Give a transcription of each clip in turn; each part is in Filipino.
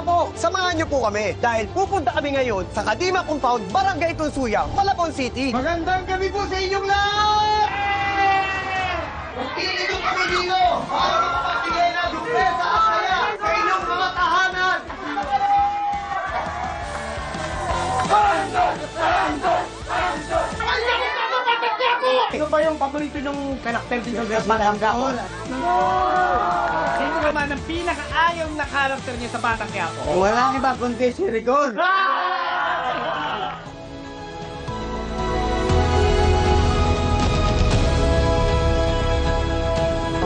po, samahan niyo po kami dahil pupunta kami ngayon sa Kadima Compound, Barangay Tunsuya, Malabon City. Magandang gabi po sa inyong lahat! Magpili niyo kami dito para makapagbigay ng sorpresa at saya sa inyong mga tahanan! Ito ba yung paborito ng karakter din sa Batang Quiapo? Sino naman ang pinakaayaw na karakter niya sa Batang Quiapo? Walang iba kundi si Rigor.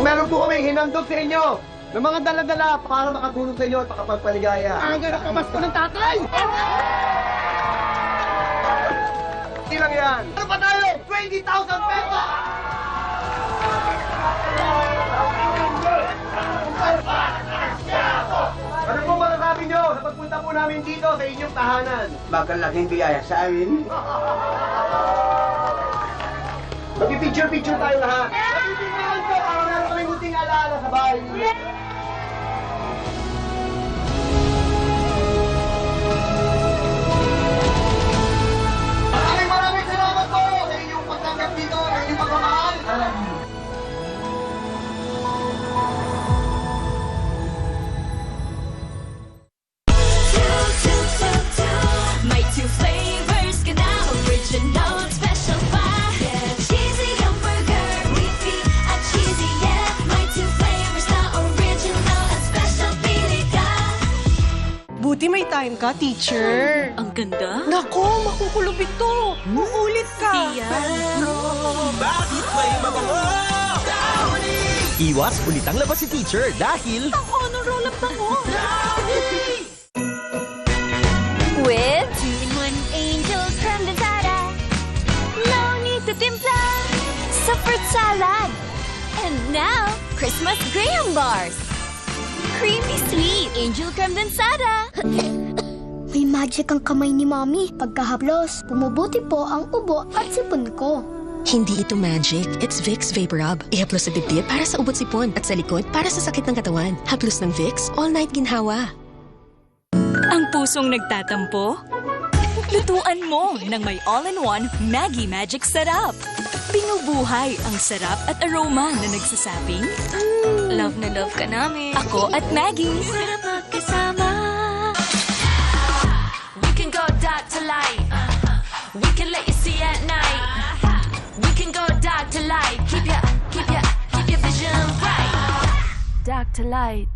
Meron po kaming hinandog sa inyo ng mga dala-dala para makatulong sa inyo at makapagpaligaya. Ang ganap ka mas ko ng tatay! Hindi lang yan. Ano pa tayo? 20,000 pesos! Ano po masasabi nyo sa pagpunta po namin dito sa inyong tahanan? Magkalaking biyaya sa amin. Mag-picture-picture tayo lahat. Mag-picture ko para meron kaming munting alaala sa bahay. Maraming salamat po sa inyong pagtanggap dito, sa inyong pagmamahal. My two flavors, can now original and special buy. Yeah, cheesy hamburger, beefy at cheesy, yeah. My two flavors, now original and special, pili ka. Buti may time ka, teacher. Ang ganda. Nako, makukulog ito. Uulit ka. Bakit may mabango? Iwas ulitang labas si teacher dahil... Ang honor roll up bango. With 2-in-1 Angel Condensada. No need to timpla sa fruit salad. And now, Christmas Graham Bars. Creamy sweet Angel Condensada. May magic ang kamay ni Mommy. Pagkahaplos, bumubuti po ang ubo at sipon ko. Hindi ito magic. It's Vicks Vapor Rub. Ihaplos sa dibdib para sa ubot sipon at sa likod para sa sakit ng katawan. Haplos ng Vicks, all night ginhawa. Ang pusong nagtatampo? Lutuan mo ng may all-in-one Maggi Magic Sarap. Binubuhay ang sarap at aroma na nagsasabing, love na love ka namin. Ako at Maggie. Sarap magkasama. We can go dark to light. We can let you see at night. We can go dark to light. Keep your vision bright. Dark to light.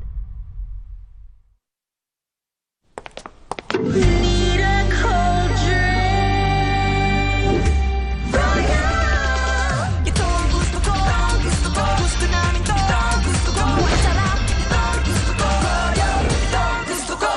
Need a cold drink. Ito ang gusto ko. Gusto namin to. Gusto ko. Sarap. Gusto ko.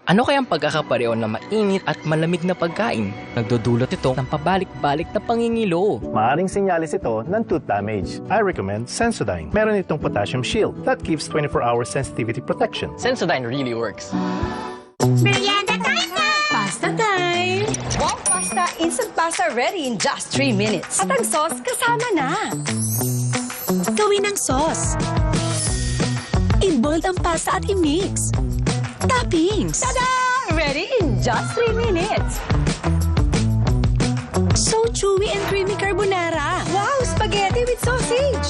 Ano kayang pagkakapareho na mainit at malamig na pagkain? Nagdudulot ito ng pabalik-balik na pangingilo. Maaring sinyalis ito ng tooth damage. I recommend Sensodyne. Meron itong potassium shield that gives 24-hour sensitivity protection. Sensodyne really works. Merienda time na! Pasta time! Wow pasta, instant pasta ready in just 3 minutes. At ang sauce kasama na. Gawin ng sauce. I-bold ang pasta at i-mix. Toppings. Tada! Ready in just 3 minutes. So chewy and creamy carbonara. Wow, spaghetti with sausage.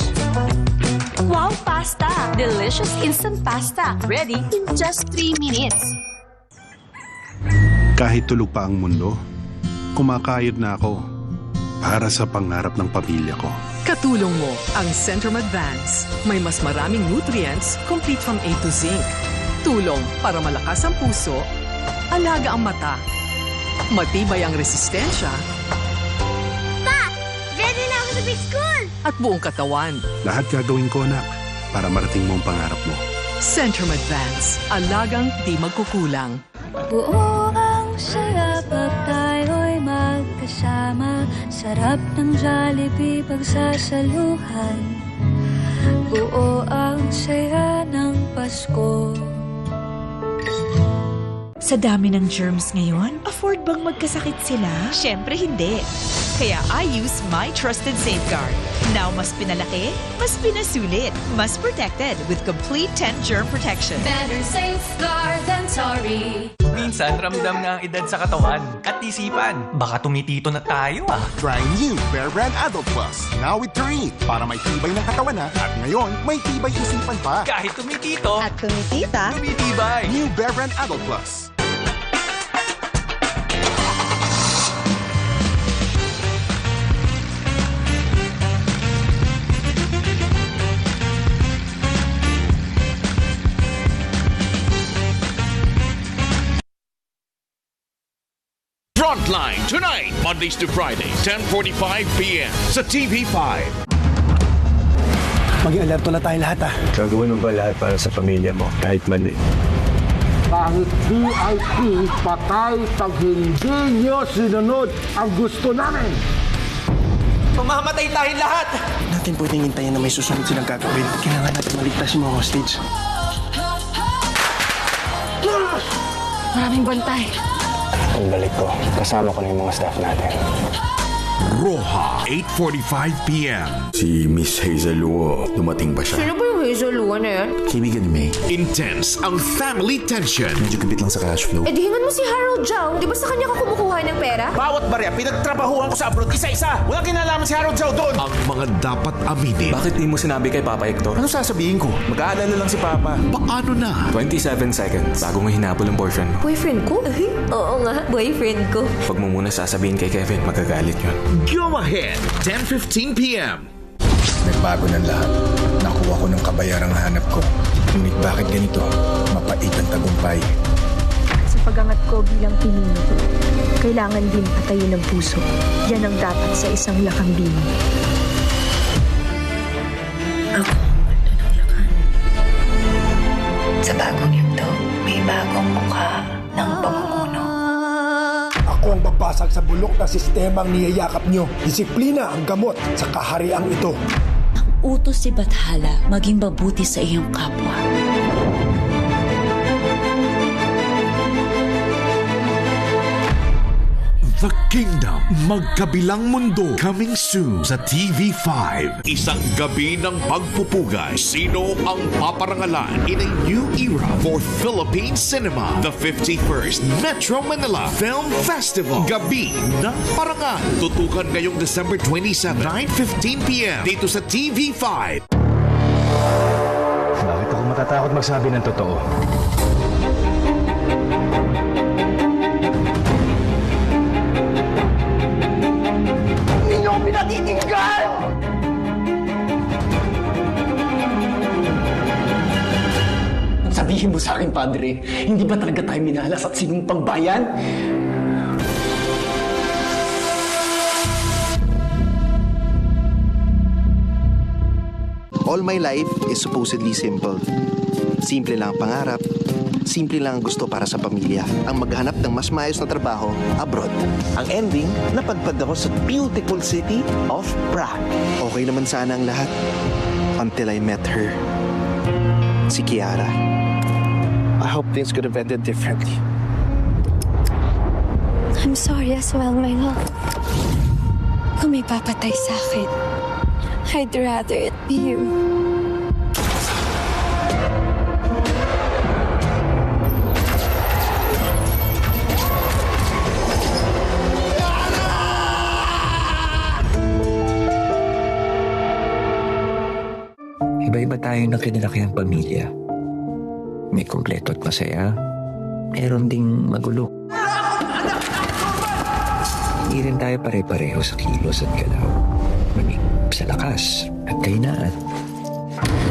Wow pasta! Delicious instant pasta. Ready in just 3 minutes. Kahit tulog pa ang mundo, kumakayod na ako para sa pangarap ng pamilya ko. Katulong mo ang Centrum Advance. May mas maraming nutrients, complete from A to zinc. Tulong para malakas ang puso, alaga ang mata, matibay ang resistensya, Pa! Ready na ako sa big school! at buong katawan. Lahat gagawin ko, anak, para marating mo ang pangarap mo. Centrum Advance. Alagang di magkukulang. Buo ang saya pag tayo'y magkasama. Sarap ng Jollibee pagsasaluhan. Buo ang saya ng Pasko. Sa dami ng germs ngayon, afford bang magkasakit sila? Siyempre hindi. Kaya I use My Trusted Safeguard. Now mas pinalaki, mas pinasulit, mas protected with complete 10 germ protection. Better safeguard than sorry. Minsan, ramdam na ang edad sa katawan at isipan. Baka tumitito na tayo Try new Bear Brand Adult Plus. Now with Taurine. Para may tibay ng katawan na. At ngayon, may tibay isipan pa. Kahit tumitito At tumitita, tumitibay. New Bear Brand Adult Plus. Frontline tonight, Mondays to Fridays, 10:45 p.m. sa TV5. Maging alerto na tayo lahat Gagawin mo ba lahat para sa pamilya mo, kahit mali? Kahit VIP, patay pag hindi nyo sinunod ang gusto namin. Mamamatay tayong lahat! Natin pwedeng hintayin na may susunod silang gagawin. Kailangan natin maligtas yung mga hostage. Maraming bantay. Ang balik ko, kasama ko na yung mga staff natin. Roja, 8:45 p.m. Si Miss Hazel Luo, dumating ba siya? Sino ba yung Hazel Luo na yan? Kaibigan ni May. Intense ang family tension. Medyo kapit lang sa cash flow. Eh, dihingan mo si Harold Zhao. Di ba sa kanya ka kumukuha ng pera? Bawat barya, pinagtrabahuan ko sa abroad, isa-isa. Walang kinalaman si Harold Zhao doon. Ang mga dapat aminin. Bakit di mo sinabi kay Papa Hector? Ano sasabihin ko? Mag-aalala lang si Papa. Paano na? 27 seconds bago mo hinapol ang boyfriend mo. Boyfriend ko? Oo nga, boyfriend ko. Pag mo muna sasabihin kay Kevin, magagalit yun. Go ahead, 10:15 p.m. Nagbago ng lahat. Nakuha ko ng kabayarang hanap ko. Ngunit bakit ganito? Mapait ang tagumpay. Sa pag-angat ko bilang pinili, kailangan din patayin ng puso. Yan ang dapat sa isang lakambing. Ako ang mundo ng lakan. Sa bagong yugto, may bagong mukha ng pamumuno. Ako ang babasag sa bulok na sistemang niyayakap nyo. Disiplina ang gamot sa kahariang ito. Ang utos si Bathala, maging mabuti sa iyong kapwa. The Kingdom, Magkabilang Mundo, coming soon sa TV5. Isang gabi ng pagpupugay. Sino ang paparangalan in a new era for Philippine cinema? The 51st Metro Manila Film Festival. Gabi ng Parangal. Tutukan ngayong December 27, 9:15 p.m. dito sa TV5. Bakit ako matatakot magsabi ng totoo? Pinatitinggal! Sabihin mo sa akin, Padre, hindi ba talaga tayo minalas at sinumpang bayan? All my life is supposedly simple. Simple lang ang pangarap, simple lang ang gusto para sa pamilya. Ang maghanap ng mas maayos na trabaho abroad. Ang ending, napadpad ako sa beautiful city of Prague. Okay naman sana ang lahat until I met her. Si Kiara. I hope things could have ended differently. I'm sorry as well, my love. Kung may papatay sa akin, I'd rather it be you. Iba-iba tayo ng kinalakihan pamilya. May kumpleto at masaya. Meron ding magulo. Hindi rin tayo pare-pareho sa kilos at galaw. Maging sa lakas at kahinaan.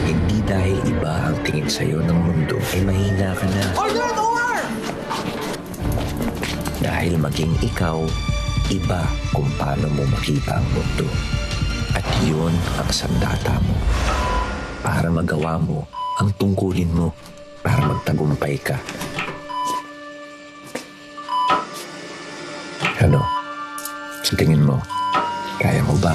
Hindi dahil iba ang tingin sa'yo ng mundo ay mahina ka na. Dahil maging ikaw, iba kung paano mo makita ang mundo. At yun ang sandata mo. Para magawa mo ang tungkulin mo. Para magtagumpay ka. Ano? Sa tingin mo, kaya mo ba?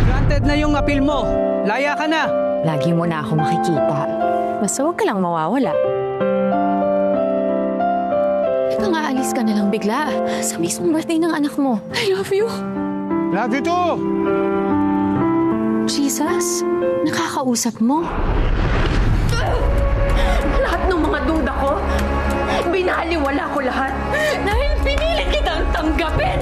Granted na yung appeal mo. Laya ka na. Lagi mo na ako makikita. Basta huwag ka lang mawawala. Bakit nang aalis ka na lang bigla? Sa mismong birthday ng anak mo. I love you. Love you too! Jesus, nakakausap mo. Lahat ng mga duda ko, binaliwala ko lahat. Dahil pinilit kitang tanggapin.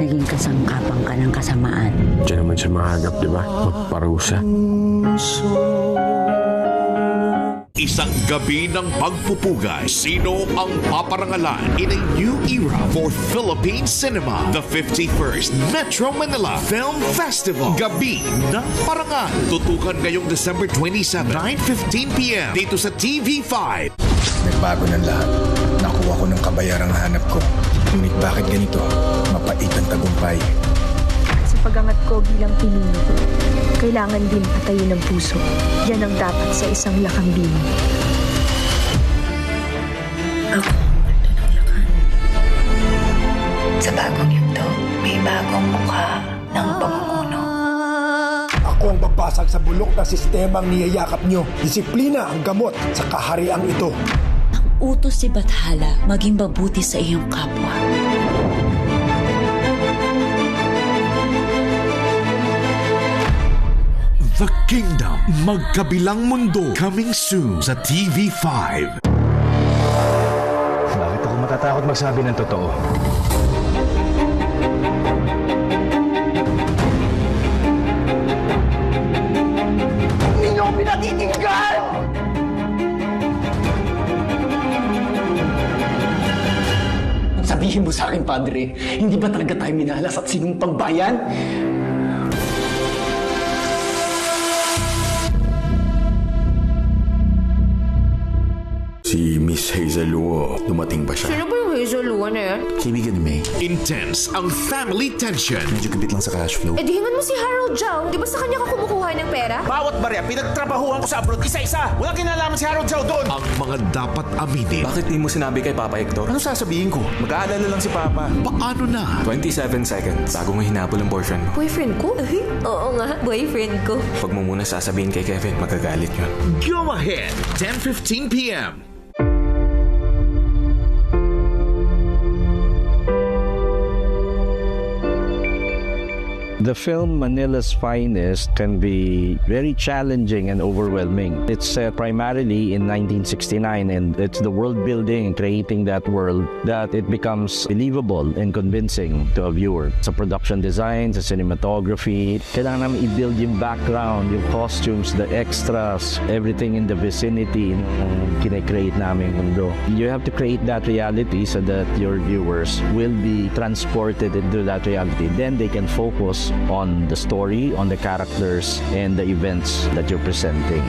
Naging kasangkapan ka ng kasamaan. Diyan naman siya mahagap, di ba? Magparusa. Isang gabi ng pagpupugay. Sino ang paparangalan in a new era for Philippine cinema? The 51st Metro Manila Film Festival. Gabi ng Parangal. Tutukan ngayong December 27, 9:15 p.m. dito sa TV5. Nagbago ng lahat. Nakuha ko ng kabayarang hanap ko. Ngunit bakit ganito? Mapait ang tagumpay. Sa pag-angat ko bilang pinuno, kailangan din patayin ng puso. Yan ang dapat sa isang lakambing. Ako ang mundo ng lakan. Sa bagong yugto, may bagong mukha ng pamumuno. Ako ang babasag sa bulok na sistemang niyayakap nyo. Disiplina ang gamot sa kahariang ito. Utos si Bathala maging mabuti sa iyong kapwa. The Kingdom. Magkabilang mundo. Coming soon sa TV5. Bakit ako matatakot magsabi ng totoo? Hindi niyo ako pinatitinggal! Sabihin mo sa akin, Padre, hindi ba talaga tayo minalas at sinumpang bayan? Si Miss Hazel Luo, dumating ba siya? Sino ba yung Hazel Luo na yan? Kaibigan ni May. Intense ang family tension. Medyo kapit lang sa cash flow. Eh di hingan mo si Harold Zhao. Di ba sa kanya ka kumukuha ng pera? Bawat barya, pinagtrabahuan ko sa abroad, isa-isa. Walang kinalaman si Harold Zhao doon. Ang mga dapat aminin. Bakit di mo sinabi kay Papa Hector? Ano sasabihin ko? Mag-aalala lang si Papa. Paano na? 27 seconds bago mo hinapol ang boyfriend mo. Boyfriend ko? Oo nga, boyfriend ko. Huwag mo muna sasabihin kay Kevin, magagalit yun. Go ahead. 10:15 p.m. The film Manila's Finest can be very challenging and overwhelming. It's primarily in 1969, and it's the world building, creating that world, that it becomes believable and convincing to a viewer. Sa production design, sa cinematography, kailangan namin i-build yung background, yung costumes, the extras, everything in the vicinity ng kine-create namin mundo. You have to create that reality so that your viewers will be transported into that reality. Then they can focus on the story, on the characters, and the events that you're presenting.